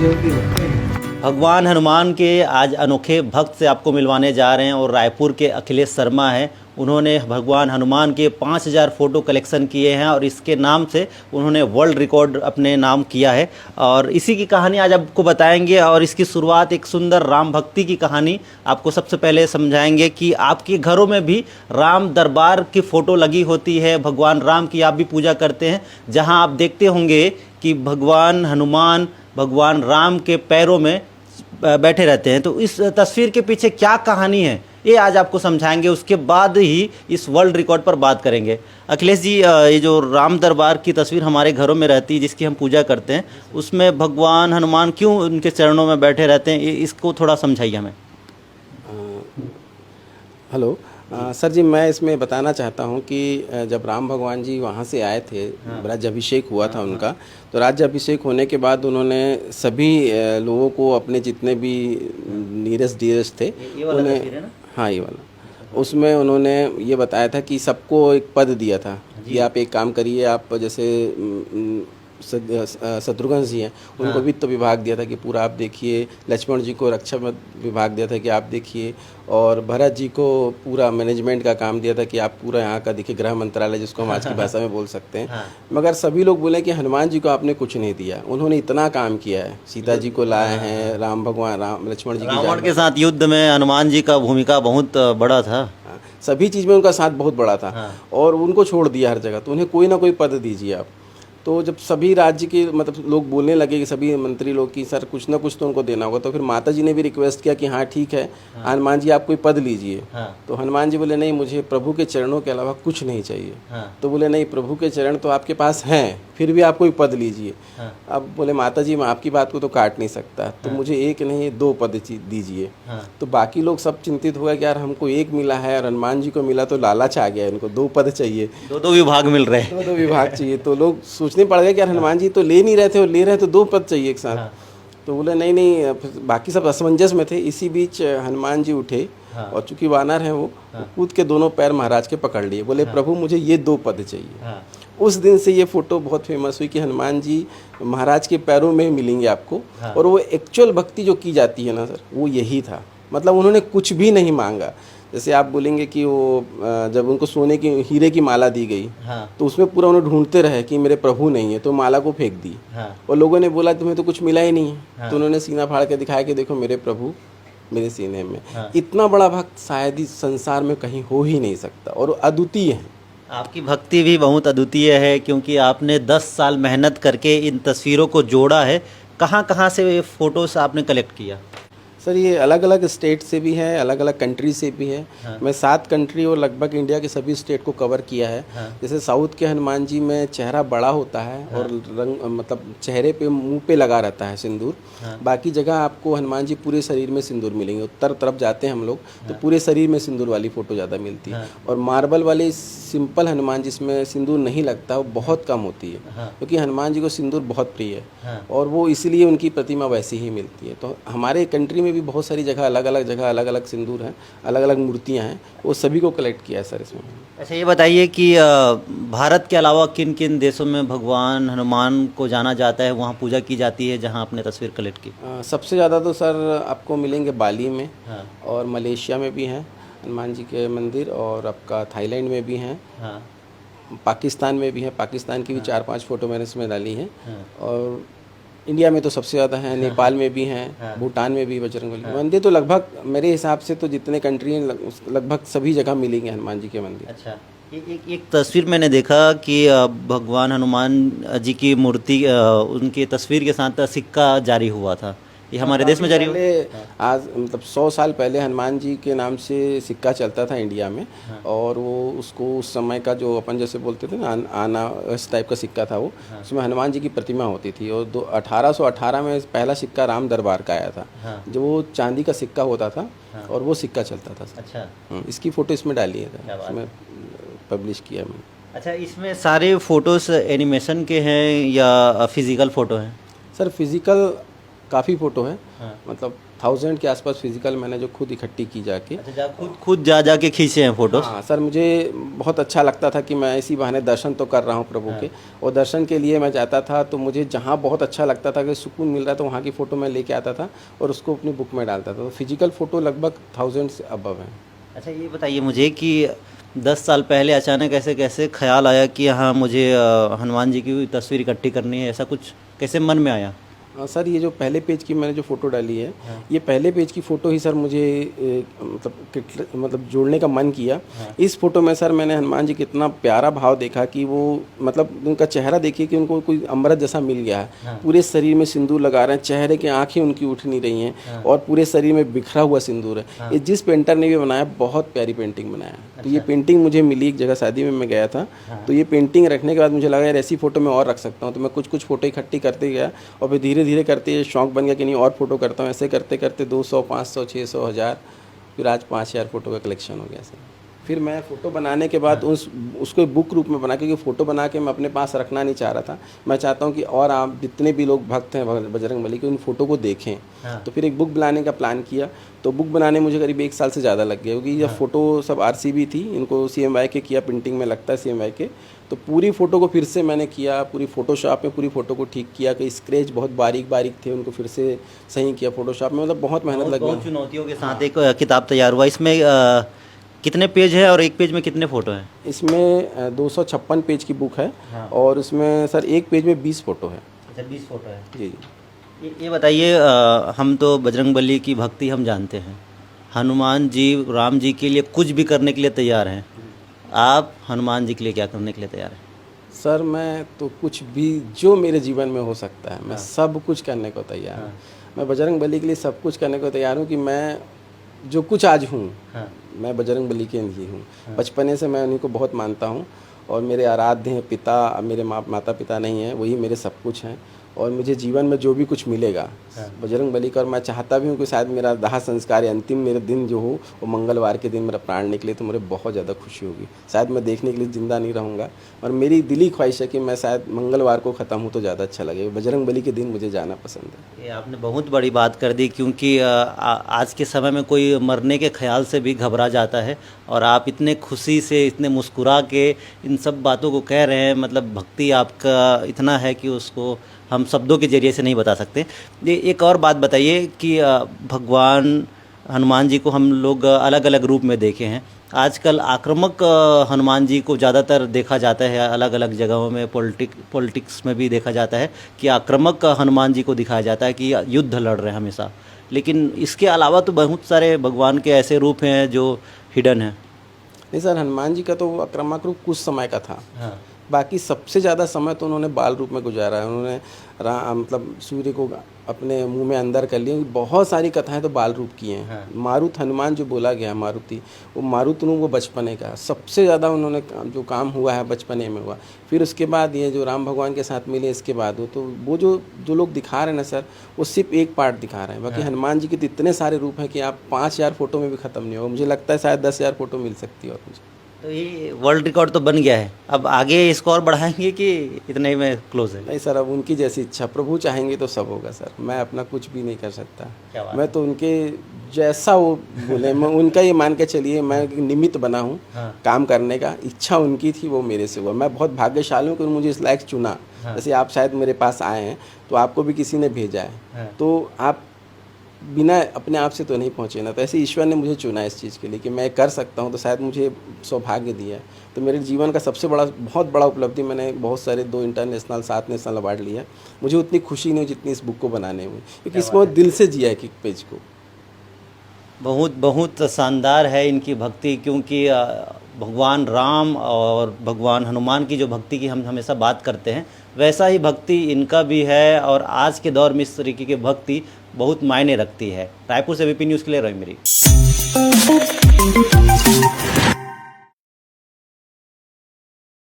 भगवान हनुमान के आज अनोखे भक्त से आपको मिलवाने जा रहे हैं और रायपुर के अखिलेश शर्मा हैं। उन्होंने भगवान हनुमान के 5000 फ़ोटो कलेक्शन किए हैं और इसके नाम से उन्होंने वर्ल्ड रिकॉर्ड अपने नाम किया है और इसी की कहानी आज आपको बताएंगे। और इसकी शुरुआत एक सुंदर राम भक्ति की कहानी आपको सबसे पहले समझाएंगे कि आपके घरों में भी राम दरबार की फ़ोटो लगी होती है, भगवान राम की आप भी पूजा करते हैं, जहां आप देखते होंगे कि भगवान हनुमान भगवान राम के पैरों में बैठे रहते हैं। तो इस तस्वीर के पीछे क्या कहानी है ये आज आपको समझाएंगे, उसके बाद ही इस वर्ल्ड रिकॉर्ड पर बात करेंगे। अखिलेश जी, ये जो राम दरबार की तस्वीर हमारे घरों में रहती है जिसकी हम पूजा करते हैं, उसमें भगवान हनुमान क्यों उनके चरणों में बैठे रहते हैं, इसको थोड़ा समझाइए हमें। हेलो सर जी, मैं इसमें बताना चाहता हूँ कि जब राम भगवान जी वहाँ से आए थे, राज्याभिषेक हुआ था उनका, तो राज्याभिषेक होने के बाद उन्होंने सभी लोगों को, अपने जितने भी नीरस डीरस थे, उन्हें, हाँ ये वाला, उसमें उन्होंने ये बताया था कि सबको एक पद दिया था कि आप एक काम करिए, आप जैसे शत्रुघ्न जी हैं, उनको वित्त विभाग दिया था कि पूरा आप देखिए, लक्ष्मण जी को रक्षा विभाग दिया था कि आप देखिए, और भरत जी को पूरा मैनेजमेंट का काम दिया था कि आप पूरा यहाँ का देखिए, गृह मंत्रालय जिसको हम आज की भाषा में बोल सकते हैं। मगर सभी लोग बोले कि हनुमान जी को आपने कुछ नहीं दिया, उन्होंने इतना काम किया है, सीता जी को लाए हैं, राम भगवान राम लक्ष्मण जी रावण के साथ युद्ध में हनुमान जी का भूमिका बहुत बड़ा था, सभी चीज़ में उनका साथ बहुत बड़ा था, और उनको छोड़ दिया हर जगह, तो उन्हें कोई ना कोई पद दीजिए आप। तो जब सभी राज्य के मतलब लोग बोलने लगे कि सभी मंत्री लोग कि सर कुछ ना कुछ तो उनको देना होगा, तो फिर माता जी ने भी रिक्वेस्ट किया कि हाँ ठीक है, हनुमान जी आप कोई पद लीजिए। तो हनुमान जी बोले नहीं, मुझे प्रभु के चरणों के अलावा कुछ नहीं चाहिए। तो बोले नहीं, प्रभु के चरण तो आपके पास हैं, फिर भी आप कोई पद लीजिए। अब बोले माता जी मैं आपकी बात को तो काट नहीं सकता, तो मुझे एक नहीं 2 पद दीजिए। तो बाकी लोग सब चिंतित हुए कि यार हमको एक मिला है और हनुमान जी को मिला तो लालच आ गया, इनको 2 पद चाहिए, 2 विभाग मिल रहे हैं, 2 विभाग चाहिए। तो लोग सोचने पड़ गए कि यार हनुमान जी तो ले नहीं रहे थे और ले रहे तो 2 पद चाहिए एक साथ। तो बोले नहीं नहीं, बाकी सब असमंजस में थे। इसी बीच हनुमान जी उठे और चूंकि वानर हैं वो कूद के दोनों पैर महाराज के पकड़ लिए, बोले प्रभु मुझे ये 2 पद चाहिए। उस दिन से ये फोटो बहुत फेमस हुई कि हनुमान जी महाराज के पैरों में मिलेंगे आपको। और वो एक्चुअल भक्ति जो की जाती है ना सर, वो यही था, मतलब उन्होंने कुछ भी नहीं मांगा। जैसे आप बोलेंगे कि वो जब उनको सोने की हीरे की माला दी गई, तो उसमें पूरा उन्हें ढूंढते रहे कि मेरे प्रभु नहीं है, तो माला को फेंक दी। और लोगों ने बोला तुम्हें तो कुछ मिला ही नहीं है, तो उन्होंने सीना फाड़ के दिखाया कि देखो मेरे प्रभु मेरे सीने में। इतना बड़ा भक्त शायद इस संसार में कहीं हो ही नहीं सकता, और अद्वितीय है। आपकी भक्ति भी बहुत अद्वितीय है, क्योंकि आपने 10 साल मेहनत करके इन तस्वीरों को जोड़ा है। कहाँ कहाँ से ये फ़ोटोज़ आपने कलेक्ट किया? सर ये अलग अलग स्टेट से भी है, अलग अलग कंट्री से भी है। मैं 7 कंट्री और लगभग इंडिया के सभी स्टेट को कवर किया है। जैसे साउथ के हनुमान जी में चेहरा बड़ा होता है और रंग मतलब चेहरे पे मुंह पे लगा रहता है सिंदूर। बाकी जगह आपको हनुमान जी पूरे शरीर में सिंदूर मिलेंगे। उत्तर तरफ जाते हैं हम लोग तो पूरे शरीर में सिंदूर वाली फ़ोटो ज़्यादा मिलती है। और मार्बल वाली सिंपल हनुमान जिसमें सिंदूर नहीं लगता वो बहुत कम होती है, क्योंकि हनुमान जी को सिंदूर बहुत प्रिय है और वो इसलिए उनकी प्रतिमा वैसी ही मिलती है। तो हमारे कंट्री में भी बहुत सारी जगह अलग अलग सिंदूर हैं, अलग अलग मूर्तियां हैं, वो सभी को कलेक्ट किया है सर इसमें। अच्छा ये बताइए कि भारत के अलावा किन किन देशों में भगवान हनुमान को जाना जाता है, वहाँ पूजा की जाती है जहाँ आपने तस्वीर कलेक्ट की? सबसे ज़्यादा तो सर आपको मिलेंगे बाली में, और मलेशिया में भी हैं हनुमान जी के मंदिर, और आपका थाईलैंड में भी हैं, पाकिस्तान में भी है। पाकिस्तान की भी 4-5 फ़ोटो मैंने इसमें डाली हैं। और इंडिया में तो सबसे ज़्यादा है, नेपाल में भी हैं, भूटान में भी बजरंगबली मंदिर। तो लगभग मेरे हिसाब से तो जितने कंट्री हैं लगभग सभी जगह मिलेंगे हनुमान जी के मंदिर। अच्छा, एक तस्वीर मैंने देखा कि भगवान हनुमान जी की मूर्ति, उनकी तस्वीर के साथ सिक्का जारी हुआ था, ये हमारे देश में जारी हुआ? आज मतलब 100 साल पहले हनुमान जी के नाम से सिक्का चलता था इंडिया में। और वो उसको उस समय का जो अपन जैसे बोलते थे ना आना, इस टाइप का सिक्का था वो। उसमें हनुमान जी की प्रतिमा होती थी। और 1818 में पहला सिक्का राम दरबार का आया था, जो वो चांदी का सिक्का होता था और वो सिक्का चलता था। अच्छा, इसकी फ़ोटो इसमें डाली है, इसमें पब्लिश किया मैंने। अच्छा, इसमें सारे फ़ोटोज़ एनिमेशन के हैं या फिज़िकल फ़ोटो हैं? सर फिज़िकल काफ़ी फ़ोटो है, मतलब 1000 के आसपास फिजिकल मैंने जो खुद इकट्ठी की जाके। अच्छा, खुद जा के खींचे हैं फोटो? हाँ सर, मुझे बहुत अच्छा लगता था कि मैं इसी बहाने दर्शन तो कर रहा हूँ प्रभु के, और दर्शन के लिए मैं जाता था तो मुझे जहाँ बहुत अच्छा लगता था कि सुकून मिल रहा था, वहाँ की फ़ोटो मैं लेके आता था और उसको अपनी बुक में डालता था। तो फिजिकल फ़ोटो लगभग 1000 से अबव है। अच्छा, ये बताइए मुझे कि 10 साल पहले अचानक ऐसे कैसे ख्याल आया कि हाँ मुझे हनुमान जी की तस्वीर इकट्ठी करनी है, ऐसा कुछ कैसे मन में आया? सर, ये जो पहले पेज की मैंने जो फ़ोटो डाली है, ये पहले पेज की फ़ोटो ही सर मुझे मतलब जोड़ने का मन किया। इस फ़ोटो में सर मैंने हनुमान जी कितना प्यारा भाव देखा कि वो मतलब उनका चेहरा देखिए कि उनको कोई अमृत जैसा मिल गया है। पूरे शरीर में सिंदूर लगा रहे हैं, चेहरे की आंखें उनकी उठ नहीं रही हैं और पूरे शरीर में बिखरा हुआ सिंदूर है। ये जिस पेंटर ने भी बनाया, बहुत प्यारी पेंटिंग बनाया। तो ये पेंटिंग मुझे मिली एक जगह, शादी में मैं गया था, तो ये पेंटिंग रखने के बाद मुझे लगा यार ऐसी फ़ोटो मैं और रख सकता हूँ। तो मैं कुछ फ़ोटो इकट्ठी करते गया और फिर धीरे धीरे करते शौक बन गया कि नहीं और फोटो करता हूँ। ऐसे करते करते 200, 500, 600, 1000, फिर आज 5000 फ़ोटो का कलेक्शन हो गया सर। फिर मैं फ़ोटो बनाने के बाद उसको बुक रूप में बना, क्योंकि फ़ोटो बना के मैं अपने पास रखना नहीं चाह रहा था। मैं चाहता हूँ कि और आप जितने भी लोग भक्त हैं बजरंगबली के, उन फ़ोटो को देखें। तो फिर एक बुक बनाने का प्लान किया। तो बुक बनाने मुझे करीब 1 साल से ज़्यादा लग गया, क्योंकि जब फ़ोटो सब RCB थी, इनको CMY के किया, प्रिंटिंग में लगता है CMY के। तो पूरी फ़ोटो को फिर से मैंने किया, पूरी फ़ोटोशॉप में पूरी फ़ोटो को ठीक किया कि स्क्रैच बहुत बारीक बारीक थे, उनको फिर से सही किया फ़ोटोशॉप में। मतलब बहुत मेहनत लगी, बहुत चुनौतियों के साथ एक किताब तैयार हुआ। इसमें कितने पेज है और एक पेज में कितने फ़ोटो हैं? इसमें 256 पेज की बुक है। और उसमें सर एक पेज में 20 फ़ोटो है। अच्छा, 20 फ़ोटो है जी। ये बताइए, हम तो बजरंगबली की भक्ति हम जानते हैं, हनुमान जी राम जी के लिए कुछ भी करने के लिए तैयार हैं। आप हनुमान जी के लिए क्या करने के लिए तैयार हैं? सर, मैं तो कुछ भी जो मेरे जीवन में हो सकता है, मैं सब कुछ करने को तैयार हूँ। मैं बजरंगबली के लिए सब कुछ करने को तैयार हूँ कि मैं जो कुछ आज हूँ, मैं बजरंगबली के लिए हूँ। बचपने से मैं उन्हीं को बहुत मानता हूँ और मेरे आराध्य हैं पिता, मेरे माता पिता नहीं हैं, वही मेरे सब कुछ हैं। और मुझे जीवन में जो भी कुछ मिलेगा बजरंगबली का, और मैं चाहता भी हूँ कि शायद मेरा दाह संस्कार अंतिम मेरे दिन जो हो वो मंगलवार के दिन मेरा प्राण निकले, तो मुझे बहुत ज़्यादा खुशी होगी। शायद मैं देखने के लिए ज़िंदा नहीं रहूँगा, और मेरी दिली ख्वाहिश है कि मैं शायद मंगलवार को ख़त्म हूँ तो ज़्यादा अच्छा लगेगा। बजरंगबली के दिन मुझे जाना पसंद है। ये आपने बहुत बड़ी बात कर दी, क्योंकि आज के समय में कोई मरने के ख्याल से भी घबरा जाता है, और आप इतने खुशी से, इतने मुस्कुरा के इन सब बातों को कह रहे हैं। मतलब भक्ति आपका इतना है कि उसको हम शब्दों के जरिए से नहीं बता सकते। ये एक और बात बताइए कि भगवान हनुमान जी को हम लोग अलग अलग रूप में देखे हैं। आजकल आक्रामक हनुमान जी को ज़्यादातर देखा जाता है, अलग अलग जगहों में पॉलिटिक्स में भी देखा जाता है कि आक्रामक हनुमान जी को दिखाया जाता है कि युद्ध लड़ रहे हैं हमेशा। लेकिन इसके अलावा तो बहुत सारे भगवान के ऐसे रूप हैं जो हिडन हैं। नहीं सर, हनुमान जी का तो आक्रामक रूप कुछ समय का था। बाकी सबसे ज़्यादा समय तो उन्होंने बाल रूप में गुजारा है। उन्होंने मतलब सूर्य को अपने मुंह में अंदर कर लिया। बहुत सारी कथाएं तो बाल रूप की हैं। मारुत हनुमान जो बोला गया, मारुति, वो मारुत वो बचपने का सबसे ज़्यादा उन्होंने जो काम हुआ है बचपने में हुआ। फिर उसके बाद ये जो राम भगवान के साथ मिले, इसके बाद तो वो जो लोग दिखा रहे हैं ना सर, वो सिर्फ एक पार्ट दिखा रहे हैं। बाकी हनुमान जी के तो इतने सारे रूप हैं कि आप 5000 फ़ोटो में भी ख़त्म नहीं होगा। मुझे लगता है शायद 10,000 फ़ोटो मिल सकती है। और मुझे तो ये वर्ल्ड रिकॉर्ड तो बन गया है, अब आगे इसको और बढ़ाएंगे कि इतने ही में क्लोज है? नहीं सर, अब उनकी जैसी इच्छा, प्रभु चाहेंगे तो सब होगा सर। मैं अपना कुछ भी नहीं कर सकता। मैं तो उनके जैसा वो बोले, मैं उनका ही मान के चलिए, मैं निमित्त बना हूँ काम करने का। इच्छा उनकी थी, वो मेरे से हुआ। मैं बहुत भाग्यशाली हूँ कि उन्होंने मुझे इस लायक चुना। जैसे आप शायद मेरे पास आए हैं तो आपको भी किसी ने भेजा है, तो आप बिना अपने आप से तो नहीं पहुँचे ना। तो ऐसे ईश्वर ने मुझे चुना इस चीज़ के लिए कि मैं कर सकता हूँ, तो शायद मुझे सौभाग्य दिया है। तो मेरे जीवन का सबसे बड़ा, बहुत बड़ा उपलब्धि, मैंने बहुत सारे 2 इंटरनेशनल 7 नेशनल अवार्ड लिया। मुझे उतनी खुशी नहीं जितनी इस बुक को बनाने में, क्योंकि इसको दिल से जिया है कि पेज को। बहुत बहुत शानदार है इनकी भक्ति, क्योंकि भगवान राम और भगवान हनुमान की जो भक्ति की हम हमेशा बात करते हैं, वैसा ही भक्ति इनका भी है। और आज के दौर में इस तरीके की भक्ति बहुत मायने रखती है। रायपुर से VP न्यूज़ के लिए रवि मेरी।